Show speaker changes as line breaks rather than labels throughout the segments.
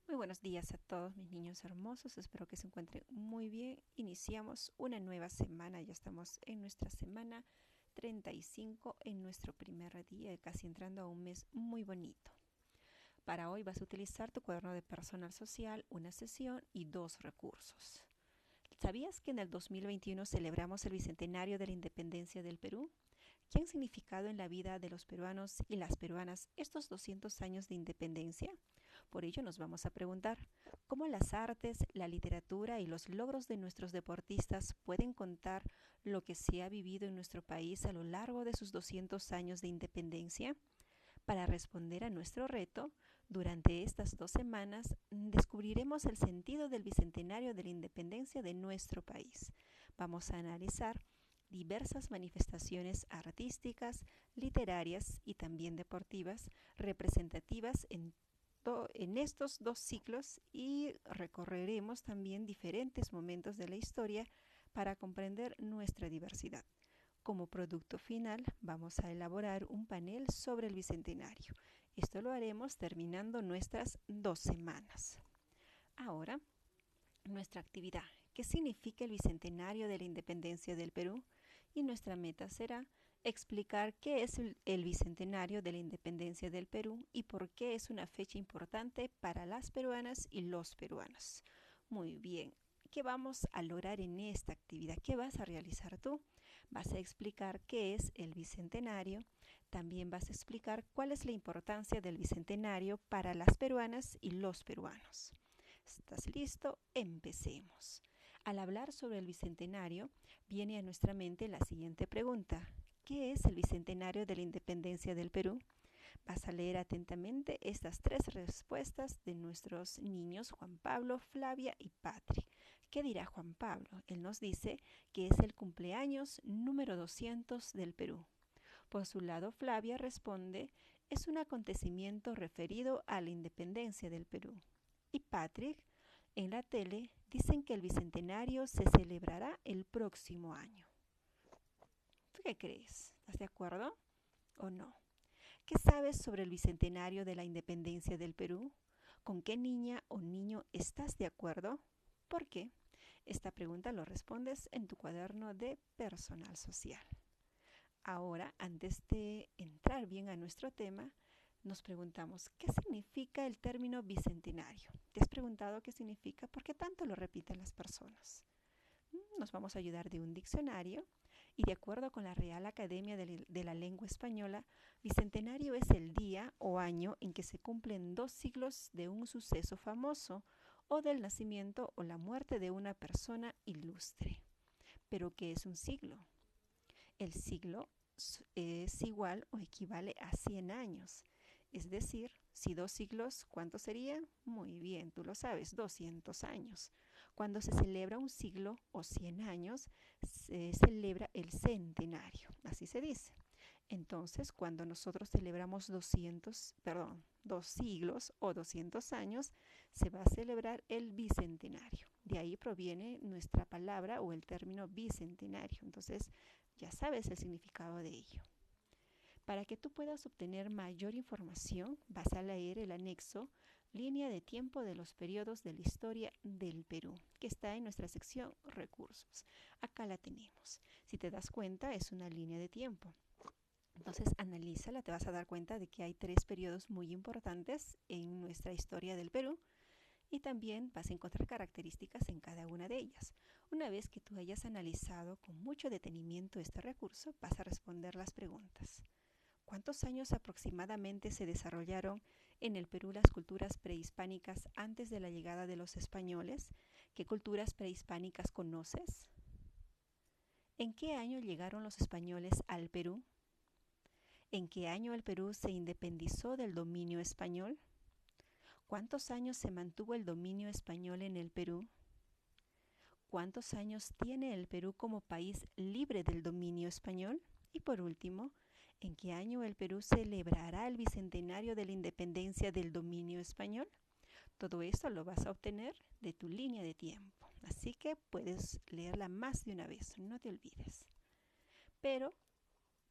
Muy buenos días a todos mis niños hermosos, espero que se encuentren muy bien. Iniciamos una nueva semana, ya estamos en nuestra semana 35, en nuestro primer día, casi entrando a un mes muy bonito. Para hoy vas a utilizar tu cuaderno de personal social, una sesión y dos recursos. ¿Sabías que en el 2021 celebramos el bicentenario de la independencia del Perú? ¿Qué han significado en la vida de los peruanos y las peruanas estos 200 años de independencia? Por ello nos vamos a preguntar, ¿cómo las artes, la literatura y los logros de nuestros deportistas pueden contar lo que se ha vivido en nuestro país a lo largo de sus 200 años de independencia? Para responder a nuestro reto, durante estas 2 semanas descubriremos el sentido del bicentenario de la independencia de nuestro país. Vamos a analizar diversas manifestaciones artísticas, literarias y también deportivas representativas en estos dos ciclos y recorreremos también diferentes momentos de la historia para comprender nuestra diversidad. Como producto final vamos a elaborar un panel sobre el bicentenario. Esto lo haremos terminando nuestras 2 semanas. Ahora, nuestra actividad. ¿Qué significa el bicentenario de la independencia del Perú? Y nuestra meta será explicar qué es el bicentenario de la independencia del Perú y por qué es una fecha importante para las peruanas y los peruanos. Muy bien. ¿Qué vamos a lograr en esta actividad? ¿Qué vas a realizar tú? Vas a explicar qué es el bicentenario. También vas a explicar cuál es la importancia del bicentenario para las peruanas y los peruanos. ¿Estás listo? Empecemos. Al hablar sobre el bicentenario, viene a nuestra mente la siguiente pregunta. ¿Qué es el bicentenario de la independencia del Perú? Vas a leer atentamente estas tres respuestas de nuestros niños Juan Pablo, Flavia y Patri. ¿Qué dirá Juan Pablo? Él nos dice que es el cumpleaños número 200 del Perú. Por su lado, Flavia responde, es un acontecimiento referido a la independencia del Perú. Y Patrick, en la tele, dicen que el bicentenario se celebrará el próximo año. ¿Tú qué crees? ¿Estás de acuerdo o no? ¿Qué sabes sobre el bicentenario de la independencia del Perú? ¿Con qué niña o niño estás de acuerdo? ¿Por qué? Esta pregunta lo respondes en tu cuaderno de personal social. Ahora, antes de entrar bien a nuestro tema, nos preguntamos, ¿qué significa el término bicentenario? ¿Te has preguntado qué significa? ¿Por qué tanto lo repiten las personas? Nos vamos a ayudar de un diccionario y de acuerdo con la Real Academia de la Lengua Española, bicentenario es el día o año en que se cumplen 2 siglos de un suceso famoso o del nacimiento o la muerte de una persona ilustre. ¿Pero qué es un siglo? El siglo es igual o equivale a 100 años. Es decir, si 2 siglos, ¿cuánto sería? Muy bien, tú lo sabes, 200 años. Cuando se celebra un siglo o 100 años, se celebra el centenario, así se dice. Entonces, cuando nosotros celebramos 2 siglos o 200 años, se va a celebrar el bicentenario. De ahí proviene nuestra palabra o el término bicentenario. Entonces, ya sabes el significado de ello. Para que tú puedas obtener mayor información, vas a leer el anexo Línea de tiempo de los periodos de la historia del Perú, que está en nuestra sección Recursos. Acá la tenemos. Si te das cuenta, es una línea de tiempo. Entonces, analízala, te vas a dar cuenta de que hay 3 periodos muy importantes en nuestra historia del Perú y también vas a encontrar características en cada una de ellas. Una vez que tú hayas analizado con mucho detenimiento este recurso, vas a responder las preguntas. ¿Cuántos años aproximadamente se desarrollaron en el Perú las culturas prehispánicas antes de la llegada de los españoles? ¿Qué culturas prehispánicas conoces? ¿En qué año llegaron los españoles al Perú? ¿En qué año el Perú se independizó del dominio español? ¿Cuántos años se mantuvo el dominio español en el Perú? ¿Cuántos años tiene el Perú como país libre del dominio español? Y por último, ¿en qué año el Perú celebrará el bicentenario de la independencia del dominio español? Todo eso lo vas a obtener de tu línea de tiempo, así que puedes leerla más de una vez, no te olvides. Pero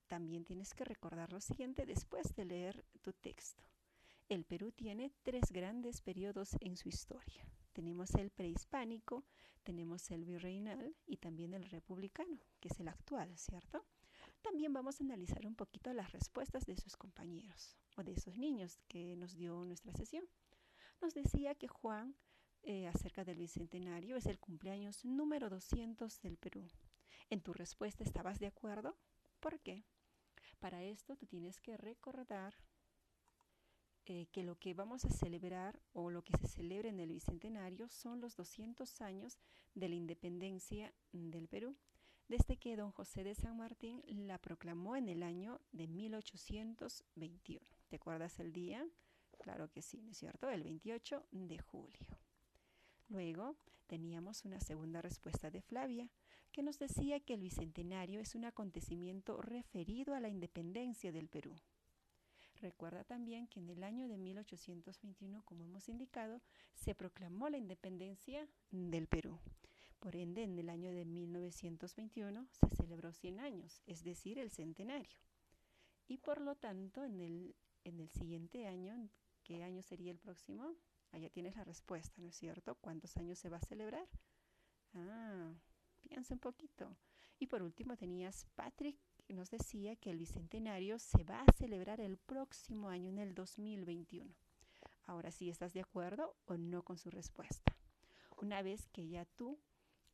también tienes que recordar lo siguiente después de leer tu texto. El Perú tiene tres grandes periodos en su historia. Tenemos el prehispánico, tenemos el virreinal y también el republicano, que es el actual, ¿cierto? También vamos a analizar un poquito las respuestas de sus compañeros o de esos niños que nos dio nuestra sesión. Nos decía que Juan, acerca del bicentenario, es el cumpleaños número 200 del Perú. ¿En tu respuesta estabas de acuerdo? ¿Por qué? Para esto tú tienes que recordar que lo que vamos a celebrar o lo que se celebra en el Bicentenario son los 200 años de la independencia del Perú, desde que don José de San Martín la proclamó en el año de 1821. ¿Te acuerdas el día? Claro que sí, ¿no es cierto? El 28 de julio. Luego teníamos una segunda respuesta de Flavia, que nos decía que el Bicentenario es un acontecimiento referido a la independencia del Perú. Recuerda también que en el año de 1821, como hemos indicado, se proclamó la independencia del Perú. Por ende, en el año de 1921 se celebró 100 años, es decir, el centenario. Y por lo tanto, en el siguiente año, ¿qué año sería el próximo? Allá tienes la respuesta, ¿no es cierto? ¿Cuántos años se va a celebrar? Ah, piensa un poquito. Y por último tenías Patrick, que nos decía que el bicentenario se va a celebrar el próximo año, en el 2021. Ahora sí, ¿estás de acuerdo o no con su respuesta? Una vez que ya tú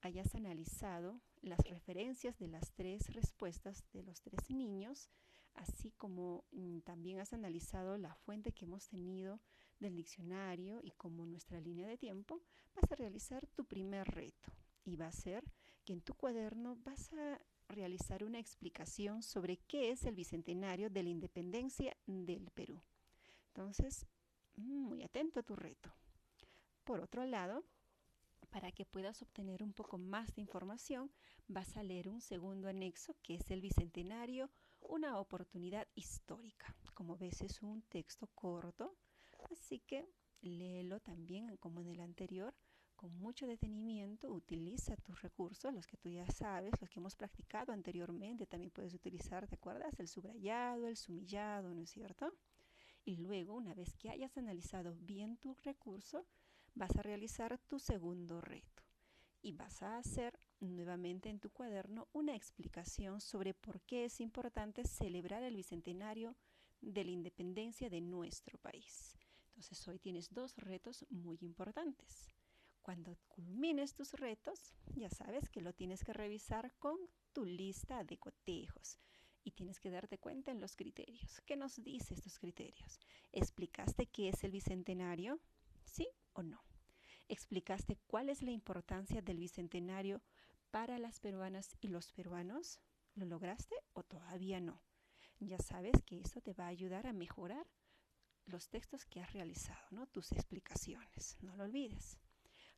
hayas analizado las referencias de las tres respuestas de los tres niños, así como también has analizado la fuente que hemos tenido del diccionario y como nuestra línea de tiempo, vas a realizar tu primer reto y va a ser que en tu cuaderno vas a realizar una explicación sobre qué es el bicentenario de la independencia del Perú. Entonces, muy atento a tu reto. Por otro lado, para que puedas obtener un poco más de información, vas a leer un segundo anexo que es el Bicentenario, una oportunidad histórica. Como ves, es un texto corto, así que léelo también como en el anterior con mucho detenimiento. Utiliza tus recursos, los que tú ya sabes, los que hemos practicado anteriormente. También puedes utilizar, ¿te acuerdas? El subrayado, el sumillado, ¿no es cierto? Y luego, una vez que hayas analizado bien tu recurso, vas a realizar tu segundo reto y vas a hacer nuevamente en tu cuaderno una explicación sobre por qué es importante celebrar el bicentenario de la independencia de nuestro país. Entonces hoy tienes dos retos muy importantes. Cuando culmines tus retos, ya sabes que lo tienes que revisar con tu lista de cotejos y tienes que darte cuenta en los criterios. ¿Qué nos dice estos criterios? ¿Explicaste qué es el bicentenario? ¿Sí o no? ¿Explicaste cuál es la importancia del bicentenario para las peruanas y los peruanos? ¿Lo lograste o todavía no? Ya sabes que esto te va a ayudar a mejorar los textos que has realizado, ¿no? Tus explicaciones. No lo olvides.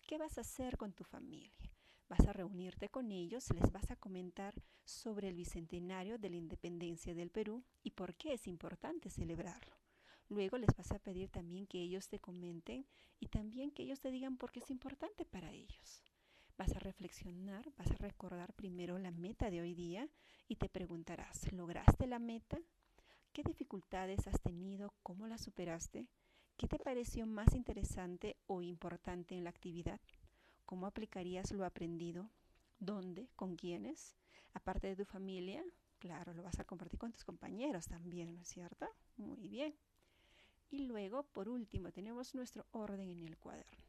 ¿Qué vas a hacer con tu familia? Vas a reunirte con ellos, les vas a comentar sobre el bicentenario de la independencia del Perú y por qué es importante celebrarlo. Luego les vas a pedir también que ellos te comenten y también que ellos te digan por qué es importante para ellos. Vas a reflexionar, vas a recordar primero la meta de hoy día y te preguntarás, ¿lograste la meta? ¿Qué dificultades has tenido? ¿Cómo las superaste? ¿Qué te pareció más interesante o importante en la actividad? ¿Cómo aplicarías lo aprendido? ¿Dónde? ¿Con quiénes? Aparte de tu familia, claro, lo vas a compartir con tus compañeros también, ¿no es cierto? Muy bien. Y luego, por último, tenemos nuestro orden en el cuaderno.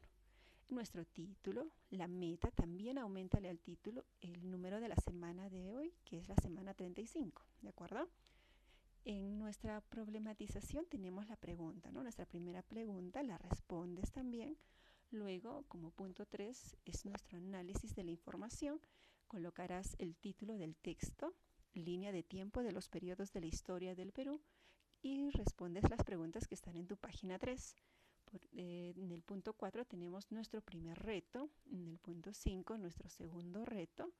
Nuestro título, la meta, también aumentale al título el número de la semana de hoy, que es la semana 35, ¿de acuerdo? En nuestra problematización tenemos la pregunta, ¿no? Nuestra primera pregunta la respondes también. Luego, como punto 3, es nuestro análisis de la información. Colocarás el título del texto, línea de tiempo de los periodos de la historia del Perú y respondes las preguntas que están en tu página 3. En el punto 4 tenemos nuestro primer reto, en el punto 5 nuestro segundo reto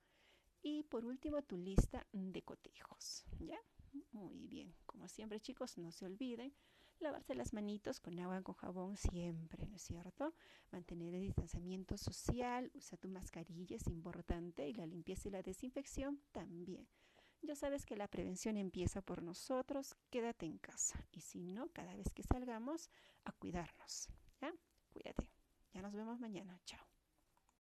y por último tu lista de cotejos, ¿ya? Muy bien, como siempre chicos, no se olviden lavarse las manitos con agua con jabón siempre, ¿no es cierto? Mantener el distanciamiento social, usa tu mascarilla, es importante, y la limpieza y la desinfección también. Ya sabes que la prevención empieza por nosotros, quédate en casa. Y si no, cada vez que salgamos, a cuidarnos. ¿Ya? Cuídate. Ya nos vemos mañana. Chao.